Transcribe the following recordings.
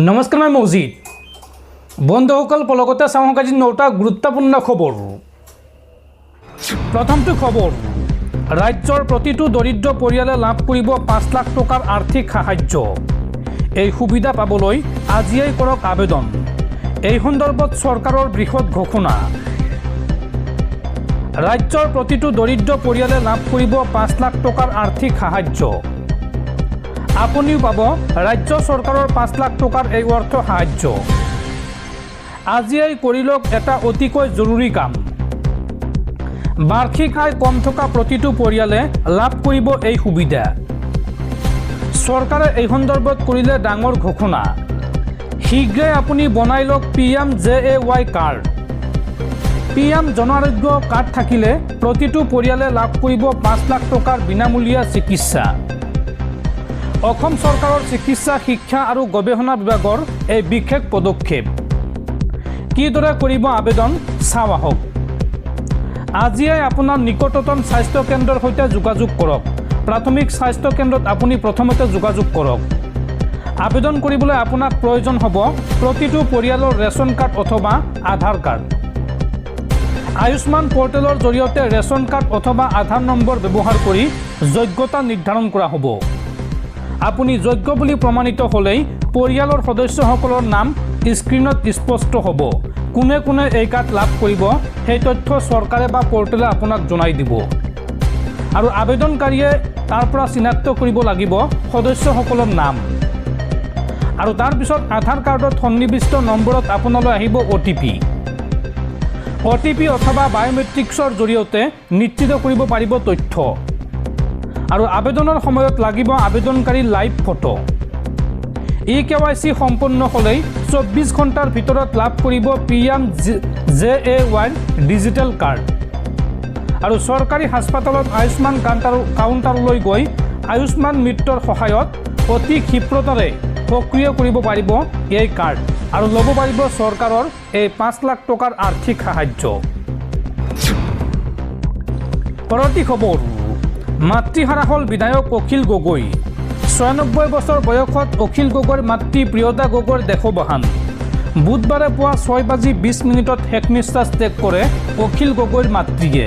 নমস্কাৰ মই মৌজিদ বন্ধুসকল পলকতে চাওঁ আজি 9টা গুৰুত্বপূৰ্ণ খবৰ। প্ৰথমটো খবৰ, ৰাজ্যৰ প্ৰতিটো দৰিদ্ৰ পৰিয়ালে লাভ কৰিব 5 লাখ টকাৰ আৰ্থিক সাহায্য। এই সুবিধা পাবলৈ আজিয়েই কৰক আবেদন। এই সন্দৰ্ভত চৰকাৰৰ বৃহৎ ঘোষণা। ৰাজ্যৰ প্ৰতিটো দৰিদ্ৰ পৰিয়ালে লাভ কৰিব 5 লাখ টকাৰ আৰ্থিক সাহায্য। আপুনিও পাব ৰাজ্য চৰকাৰৰ 5 লাখ টকাৰ এই অৰ্থ সাহায্য। আজিয়েই কৰি লওক এটা অতিকৈ জৰুৰী কাম। বাৰ্ষিক আয় কম থকা প্ৰতিটো পৰিয়ালে লাভ কৰিব এই সুবিধা। চৰকাৰে এই সন্দৰ্ভত কৰিলে ডাঙৰ ঘোষণা। শীঘ্ৰে আপুনি বনাই লওক PMJAY card. PM Jan Arogya card থাকিলে প্ৰতিটো পৰিয়ালে লাভ কৰিব 5 লাখ টকাৰ বিনামূলীয়া চিকিৎসা। অসম চৰকাৰৰ চিকিৎসা শিক্ষা আৰু গৱেষণা বিভাগৰ এই বিশেষ পদক্ষেপ। কিদৰে কৰিব আবেদন চাওঁ আহক। আজিয়েই আপোনাৰ নিকটতম স্বাস্থ্য কেন্দ্ৰৰ সৈতে যোগাযোগ কৰক। প্ৰাথমিক স্বাস্থ্য কেন্দ্ৰত আপুনি প্ৰথমতে যোগাযোগ কৰক। আবেদন কৰিবলৈ আপোনাক প্ৰয়োজন হ'ব প্ৰতিটো পৰিয়ালৰ ৰেচন কাৰ্ড অথবা আধাৰ কাৰ্ড। আয়ুষ্মান পৰ্টেলৰ জৰিয়তে ৰেচন কাৰ্ড অথবা আধাৰ নম্বৰ ব্যৱহাৰ কৰি যোগ্যতা নিৰ্ধাৰণ কৰা হ'ব। আপুনি যোগ্য বুলি প্ৰমাণিত হ'লেই পৰিয়ালৰ সদস্যসকলৰ নাম স্ক্ৰীণত স্পষ্ট হ'ব। কোনে কোনে এই কাৰ্ড লাভ কৰিব সেই তথ্য চৰকাৰে বা পৰ্টেলে আপোনাক জনাই দিব। আৰু আবেদনকাৰীয়ে তাৰ পৰা চিনাক্ত কৰিব লাগিব সদস্যসকলৰ নাম। আৰু তাৰপিছত আধাৰ কাৰ্ডত সন্নিৱিষ্ট নম্বৰত আপোনালৈ আহিব OTP অথবা বায়োমেট্ৰিক্সৰ জৰিয়তে নিশ্চিত কৰিব পাৰিব তথ্য। আৰু আবেদনৰ সময়ত লাগিব আবেদনকাৰীৰ লাইভ ফটো। eKYC সম্পন্ন হ'লেই 24 ঘণ্টাৰ ভিতৰত লাভ কৰিব PMJAY ডিজিটেল কাৰ্ড। আৰু চৰকাৰী হাস্পতালত আয়ুষ্মান কাউণ্টাৰলৈ গৈ আয়ুষ্মান মিত্ৰৰ সহায়ত অতি ক্ষীপ্ৰতাৰে সক্ৰিয় কৰিব পাৰিব এই কাৰ্ড আৰু ল'ব পাৰিব চৰকাৰৰ এই 5 লাখ টকাৰ আৰ্থিক সাহায্য। পৰৱৰ্তী খবৰ, মাতৃহাৰা হ'ল বিধায়ক অখিল গগৈ। 96 বছৰ বয়সত অখিল গগৈৰ মাতৃ প্ৰিয়তা গগৈৰ দেহবসান। বুধবাৰে পুৱা 6:20 শেষ নিশ্বাস ত্যাগ কৰে অখিল গগৈৰ মাতৃয়ে।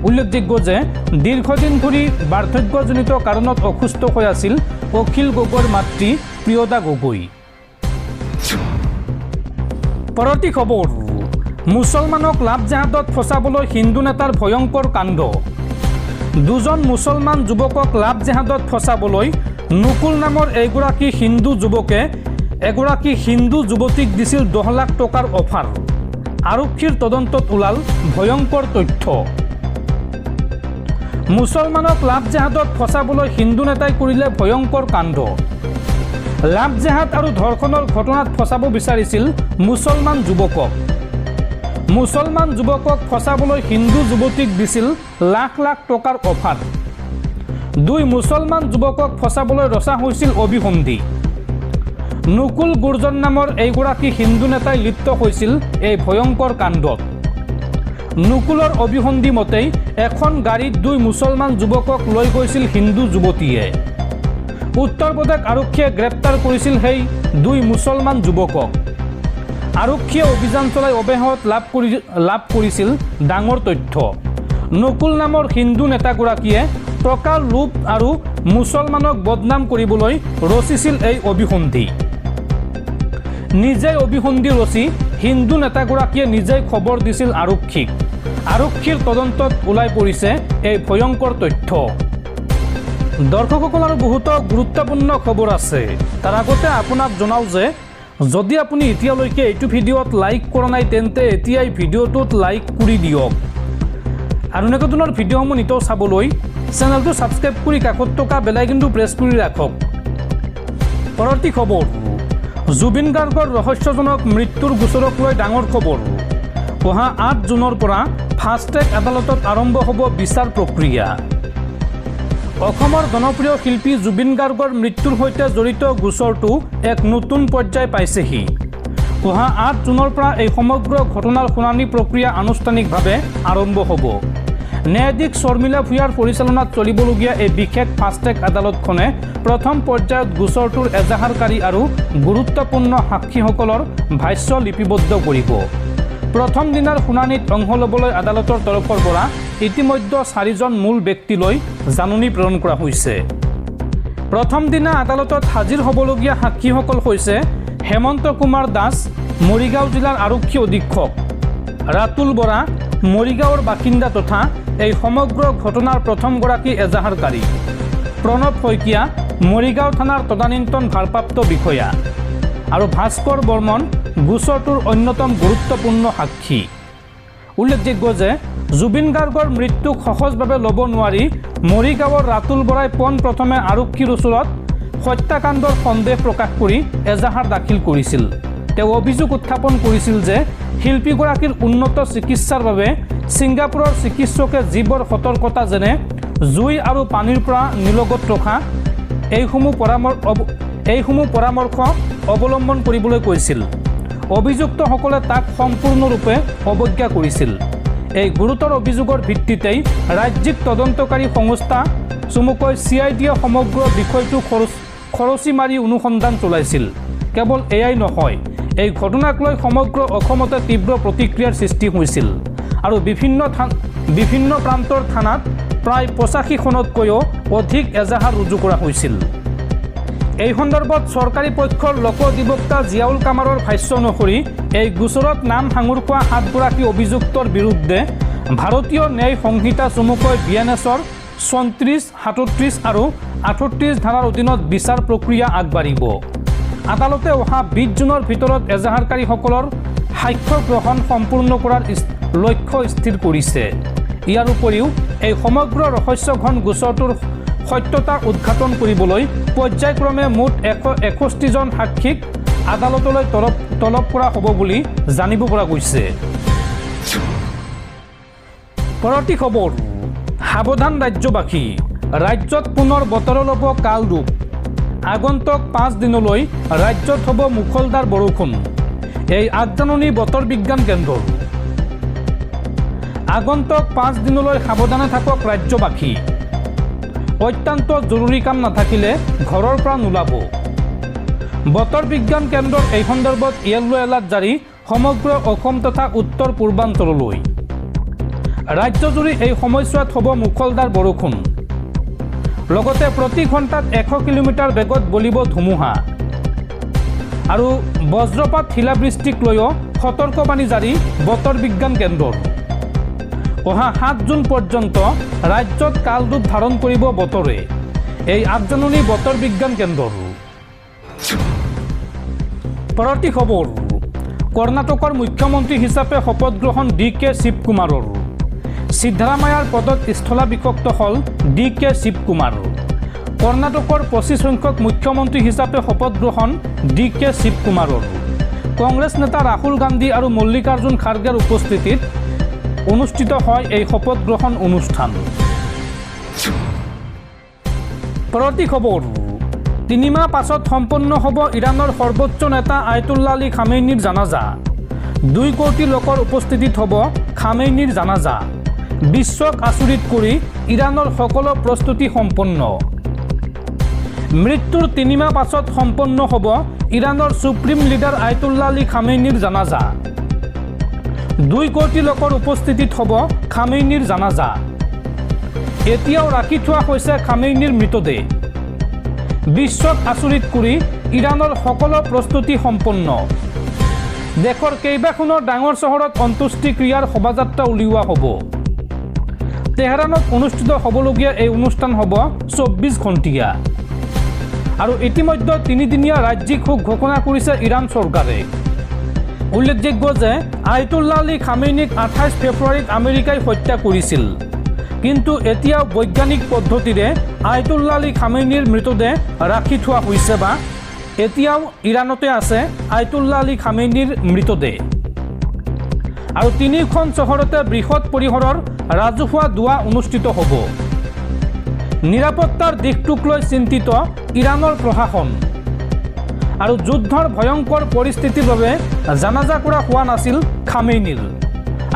উল্লেখযোগ্য যে দীৰ্ঘদিন ধৰি বাৰ্ধক্যজনিত কাৰণত অসুস্থ হৈ আছিল অখিল গগৈৰ মাতৃ প্ৰিয়তা গগৈ। পৰৱৰ্তী খবৰ, মুছলমানক লাভ জেহাদত ফচাবলৈ হিন্দু নেতাৰ ভয়ংকৰ কাণ্ড। দুজন মুছলমান যুৱকক লাভ জেহাদত ফচাবলৈ নুকুল নামৰ এগৰাকী হিন্দু যুৱতীক দিছিল 10 লাখ টকাৰ অফাৰ। আৰক্ষীৰ তদন্তত ওলাল ভয়ংকৰ তথ্য। মুছলমানক লাভ জেহাদত ফচাবলৈ হিন্দু নেতাই কৰিলে ভয়ংকৰ কাণ্ড। লাভ জেহাদ আৰু ধৰ্ষণৰ ঘটনাত ফচাব বিচাৰিছিল মুছলমান যুৱকক। মুছলমান যুৱকক ফচাবলৈ হিন্দু যুৱতীক দিছিল লাখ লাখ টকাৰ অফাৰ। 2 মুছলমান যুৱকক ফচাবলৈ ৰচা হৈছিল অভিসন্ধি। নুকুল গুৰ্জন নামৰ এইগৰাকী হিন্দু নেতাই লিপ্ত হৈছিল এই ভয়ংকৰ কাণ্ডত। নুকুলৰ অভিসন্ধি মতেই এখন গাড়ীত 2 মুছলমান যুৱকক লৈ গৈছিল হিন্দু যুৱতীয়ে। উত্তৰ প্ৰদেশ আৰক্ষীয়ে গ্ৰেপ্তাৰ কৰিছিল সেই 2 মুছলমান যুৱকক। আৰক্ষীয়ে অভিযান চলাই অব্যাহত লাভ কৰিছিল ডাঙৰ তথ্য। নকুল নামৰ হিন্দু নেতাগৰাকীয়ে টকাৰ লোভ আৰু মুছলমানক বদনাম কৰিবলৈ ৰচিছিল এই অভিসন্ধি। নিজেই অভিসন্ধি ৰচি হিন্দু নেতাগৰাকীয়ে নিজেই খবৰ দিছিল আৰক্ষীক। আৰক্ষীৰ তদন্তত ওলাই পৰিছে এই ভয়ংকৰ তথ্য। দৰ্শকসকল, আৰু বহুতো গুৰুত্বপূৰ্ণ খবৰ আছে। তাৰ আগতে আপোনাক জনাওঁ যে যদি আপুনি এতিয়ালৈকে এইটো ভিডিঅ'ত লাইক কৰা নাই তেন্তে এতিয়াই ভিডিঅ'টোত লাইক কৰি দিয়ক। আৰু এনেকুৱা ধৰণৰ ভিডিঅ'সমূহ নিতৌ চাবলৈ চেনেলটো ছাবস্ক্ৰাইব কৰি কাষত থকা বেল আইকনটো প্ৰেছ কৰি ৰাখক। পৰৱৰ্তী খবৰ, জুবিন গাৰ্গৰ ৰহস্যজনক মৃত্যুৰ গোচৰক লৈ ডাঙৰ খবৰ। অহা 8 জুনৰ পৰা ফাষ্ট ট্ৰেক আদালতত আৰম্ভ হ'ব বিচাৰ প্ৰক্ৰিয়া। অসমৰ জনপ্ৰিয় শিল্পী জুবিন গাৰ্গৰ মৃত্যুৰ সৈতে জড়িত গোচৰটো এক নতুন পৰ্যায় পাইছেহি। অহা 8 জুনৰ পৰা এই সমগ্ৰ ঘটনাৰ শুনানি প্ৰক্ৰিয়া আনুষ্ঠানিকভাৱে আৰম্ভ হ'ব। ন্যায়াধীশ শৰ্মিলা ভূঞাৰ পৰিচালনাত চলিবলগীয়া এই বিশেষ ফাষ্টেগ আদালতখনে প্ৰথম পৰ্যায়ত গোচৰটোৰ এজাহাৰকাৰী আৰু গুৰুত্বপূৰ্ণ সাক্ষীসকলৰ ভাষ্য লিপিবদ্ধ কৰিব। প্ৰথম দিনাৰ শুনানিত অংশ ল'বলৈ আদালতৰ তৰফৰ পৰা ইতিমধ্যে 4জন মূল ব্যক্তিলৈ জাননী প্ৰেৰণ কৰা হৈছে। প্ৰথম দিনা আদালতত হাজিৰ হ'বলগীয়া সাক্ষীসকল হৈছে হেমন্ত কুমাৰ দাস, মৰিগাঁও জিলাৰ আৰক্ষী অধীক্ষক, ৰাতুল বৰা, মৰিগাঁৱৰ বাসিন্দা তথা এই সমগ্ৰ ঘটনাৰ প্ৰথমগৰাকী এজাহাৰকাৰী, প্ৰণৱ শইকীয়া, মৰিগাঁও থানাৰ তদানীন্তন ভাৰপ্ৰাপ্ত বিষয়া আৰু ভাস্কৰ বৰ্মন গোচৰটোৰ অন্যতম গুৰুত্বপূৰ্ণ সাক্ষী। উল্লেখযোগ্য যে জুবিন গাৰ্গৰ মৃত্যুক সহজভাৱে ল'ব নোৱাৰি মৰিগাঁৱৰ ৰাতুল বৰাই পোনপ্ৰথমে আৰক্ষীৰ ওচৰত হত্যাকাণ্ডৰ সন্দেহ প্ৰকাশ কৰি এজাহাৰ দাখিল কৰিছিল। তেওঁ অভিযোগ উত্থাপন কৰিছিল যে শিল্পীগৰাকীৰ উন্নত চিকিৎসাৰ বাবে ছিংগাপুৰৰ চিকিৎসকে যিবোৰ সতৰ্কতা যেনে জুই আৰু পানীৰ পৰা নিলগত ৰখা এইসমূহ পৰামৰ্শ অৱলম্বন কৰিবলৈ কৈছিল, অভিযুক্তসকলে তাক সম্পূৰ্ণৰূপে অৱজ্ঞা কৰিছিল। এই গুৰুতৰ অভিযোগৰ ভিত্তিতেই ৰাজ্যিক তদন্তকাৰী সংস্থা চমুকৈ CIDয়ে সমগ্ৰ বিষয়টো খৰচি মাৰি অনুসন্ধান চলাইছিল। কেৱল এয়াই নহয়, এই ঘটনাক লৈ সমগ্ৰ অসমতে তীব্ৰ প্ৰতিক্ৰিয়াৰ সৃষ্টি হৈছিল আৰু বিভিন্ন প্ৰান্তৰ থানাত প্ৰায় 85খনতকৈও অধিক এজাহাৰ ৰুজু কৰা হৈছিল। এই সন্দৰ্ভত চৰকাৰী পক্ষৰ লোক অধিবক্তা জিয়াউল কামাৰৰ ভাষ্য অনুসৰি এই গোচৰত নাম সাঙুৰ খোৱা 7গৰাকী অভিযুক্তৰ বিৰুদ্ধে ভাৰতীয় ন্যায় সংহিতা চমুকৈ BNSৰ 34, 37 আৰু 38 ধাৰাৰ অধীনত বিচাৰ প্ৰক্ৰিয়া আগবাঢ়িব। আদালতে অহা 20 জুনৰ ভিতৰত এজাহাৰকাৰীসকলৰ সাক্ষ্য গ্ৰহণ সম্পূৰ্ণ কৰাৰ লক্ষ্য স্থিৰ কৰিছে। ইয়াৰ উপৰিও এই সমগ্ৰ ৰহস্যঘন গোচৰটোৰ সত্যতা উদ্ঘাটন কৰিবলৈ পৰ্যায়ক্ৰমে মুঠ 161জন সাক্ষীক আদালতলৈ তলব কৰা হ'ব বুলি জানিব পৰা গৈছে। পৰৱৰ্তী খবৰ, সাৱধান ৰাজ্যবাসী, ৰাজ্যত পুনৰ বতৰৰ ল'ব কাল ৰূপ। আগন্তুক 5 দিনলৈ ৰাজ্যত হ'ব মুখলধাৰ বৰষুণ। এই আগজাননী বতৰ বিজ্ঞান কেন্দ্ৰৰ। আগন্তুক 5 দিনলৈ সাৱধানে থাকক ৰাজ্যবাসী। অত্যন্ত জৰুৰী কাম নাথাকিলে ঘৰৰ পৰা নোলাব। বতৰ বিজ্ঞান কেন্দ্ৰৰ এই সন্দৰ্ভত য়েল্লো এলাৰ্ট জাৰি সমগ্ৰ অসম তথা উত্তৰ পূৰ্বাঞ্চললৈ। ৰাজ্যজুৰি এই সময়ছোৱাত হ'ব মুখলধাৰ বৰষুণ। লগতে প্ৰতি ঘণ্টাত 100 কিলোমিটাৰ বেগত বলিব ধুমুহা আৰু বজ্ৰপাত শিলাবৃষ্টিক লৈও সতৰ্কবাণী জাৰি বতৰ বিজ্ঞান কেন্দ্ৰৰ। অহা 7 জুন পৰ্যন্ত ৰাজ্যত কাল ৰূপ ধাৰণ কৰিব বতৰে। এই আগজাননী বতৰ বিজ্ঞান কেন্দ্ৰৰ। পৰৱৰ্তী খবৰ, কৰ্ণাটকৰ মুখ্যমন্ত্ৰী হিচাপে শপত গ্ৰহণ DK শিৱকুমাৰৰ। সিদ্ধাৰামায়াৰ পদত স্থলাভিষিক্ত হ'ল DK শিৱকুমাৰ। কৰ্ণাটকৰ 25 সংখ্যক মুখ্যমন্ত্ৰী হিচাপে শপত গ্ৰহণ DK শিৱকুমাৰৰ। কংগ্ৰেছ নেতা ৰাহুল গান্ধী আৰু মল্লিকাৰ্জুন খাৰ্গেৰ উপস্থিতিত অনুষ্ঠিত হয় এই শপত গ্ৰহণ অনুষ্ঠান। পৰৱৰ্তী খবৰ, 3 মাহ পাছত সম্পন্ন হ'ব ইৰাণৰ সৰ্বোচ্চ নেতা আয়াতুল্লাহ আলী খামেইনিৰ জানাজা। 2 কোটি লোকৰ উপস্থিতিত হ'ব খামেইনিৰ জানাজা। বিশ্বক আচৰিত কৰি ইৰাণৰ সকলো প্ৰস্তুতি সম্পন্ন। মৃত্যুৰ 3 মাহ পাছত সম্পন্ন হ'ব ইৰাণৰ সুপ্ৰিম লিডাৰ আয়াতুল্লাহ আলী খামেইনিৰ জানাজা। 2 কোটি লোকৰ উপস্থিতিত হ'ব খামেইনিৰ জানাজা। এতিয়াও ৰাখি থোৱা হৈছে খামেইনিৰ মৃতদেহ। বিশ্বক আচৰিত কৰি ইৰাণৰ সকলো প্ৰস্তুতি সম্পন্ন। দেশৰ কেইবাখনো ডাঙৰ চহৰত অন্ত্যেষ্টিক্ৰিয়াৰ শোভাযাত্ৰা উলিওৱা হ'ব। তেহৰাণত অনুষ্ঠিত হ'বলগীয়া এই অনুষ্ঠান হ'ব 24 ঘণ্টীয়া আৰু ইতিমধ্যে 3-দিনীয়া ৰাজ্যিক শোক ঘোষণা কৰিছে ইৰাণ চৰকাৰে। উল্লেখযোগ্য যে আয়াতুল্লাহ আলী খামেইনিক 28 ফেব্ৰুৱাৰীত আমেৰিকাই হত্যা কৰিছিল। কিন্তু এতিয়াও বৈজ্ঞানিক পদ্ধতিৰে আয়াতুল্লাহ আলী খামেইনিৰ মৃতদেহ ৰাখি থোৱা হৈছে বা এতিয়াও ইৰাণতে আছে আয়াতুল্লাহ আলী খামেইনিৰ মৃতদেহ। আৰু 3খন চহৰতে বৃহৎ পৰিসৰৰ ৰাজহুৱা দুৱা অনুষ্ঠিত হ'ব। নিৰাপত্তাৰ দিশটোক লৈ চিন্তিত ইৰাণৰ প্ৰশাসন আৰু যুদ্ধৰ ভয়ংকৰ পৰিস্থিতিৰ বাবে জানাজা কৰা হোৱা নাছিল খামেইনিৰ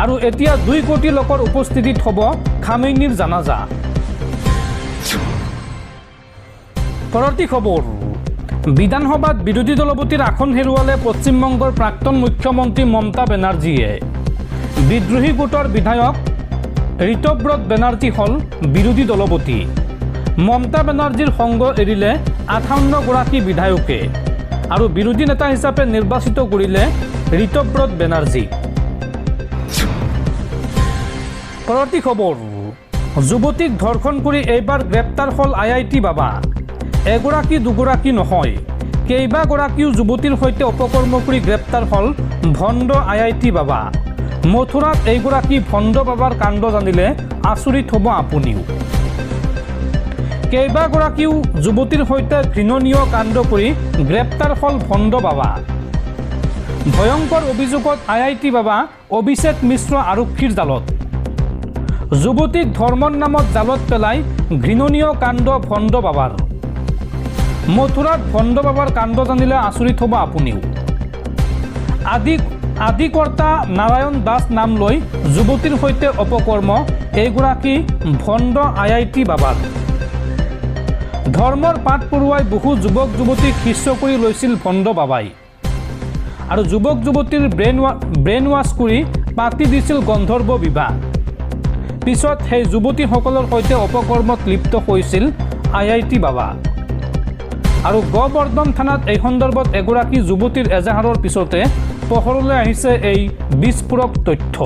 আৰু এতিয়া 2 কোটি লোকৰ উপস্থিতিত হ'ব খামেইনিৰ জানাজা। পৰৱৰ্তী খবৰ, বিধানসভাত বিৰোধী দলপতিৰ আসন হেৰুৱালে পশ্চিমবংগৰ প্ৰাক্তন মুখ্যমন্ত্ৰী মমতা বেনাৰ্জীয়ে। বিদ্ৰোহী গোটৰ বিধায়ক ঋতব্ৰত বেনাৰ্জী হ'ল বিৰোধী দলপতি। মমতা বেনাৰ্জীৰ সংগ এৰিলে 58গৰাকী বিধায়কে আৰু বিৰোধী নেতা হিচাপে নিৰ্বাচিত কৰিলে ঋতব্ৰত বেনাৰ্জী। পৰৱৰ্তী খবৰ, যুৱতীক ধৰ্ষণ কৰি এইবাৰ গ্ৰেপ্তাৰ হ'ল IIT বাবা। এগৰাকী দুগৰাকী নহয়, কেইবাগৰাকীও যুৱতীৰ সৈতে অপকৰ্ম কৰি গ্ৰেপ্তাৰ হ'ল ভণ্ড IIT বাবা। মথুৰাত এইগৰাকী ভণ্ড বাবাৰ কাণ্ড জানিলে আচৰিত হ'ব আপুনিও। কেইবাগৰাকীও যুৱতীৰ সৈতে ঘৃণনীয় কাণ্ড কৰি গ্ৰেপ্তাৰ হ'ল ভণ্ড বাবা। ভয়ংকৰ অভিযোগত IIT বাবা অভিষেক মিশ্ৰ আৰক্ষীৰ জালত। যুৱতীক ধৰ্মৰ নামত জালত পেলাই ঘৃণনীয় কাণ্ড ভণ্ড বাবাৰ। মথুৰাত ভণ্ড বাবাৰ কাণ্ড জানিলে আচৰিত হ'ব আপুনিও। আদিকৰ্তা নাৰায়ণ দাস নাম লৈ যুৱতীৰ সৈতে অপকৰ্ম এইগৰাকী ভণ্ড IIT বাবাৰ। ধৰ্মৰ পাঠ পঢ়ুৱাই বহু যুৱক যুৱতীক শিষ্য কৰি লৈছিল ভণ্ড বাবাই আৰু যুৱক যুৱতীৰ ব্ৰেইন ৱাছ কৰি পাতি দিছিল গন্ধৰ্ব বিবাহ। পিছত সেই যুৱতীসকলৰ সৈতে অপকৰ্মত লিপ্ত হৈছিল IIT বাবা। আৰু গোবৰ্ধন থানাত এই সন্দৰ্ভত এগৰাকী যুৱতীৰ এজাহাৰৰ পিছতে পোহৰলৈ আহিছে এই বিস্ফোৰক তথ্য।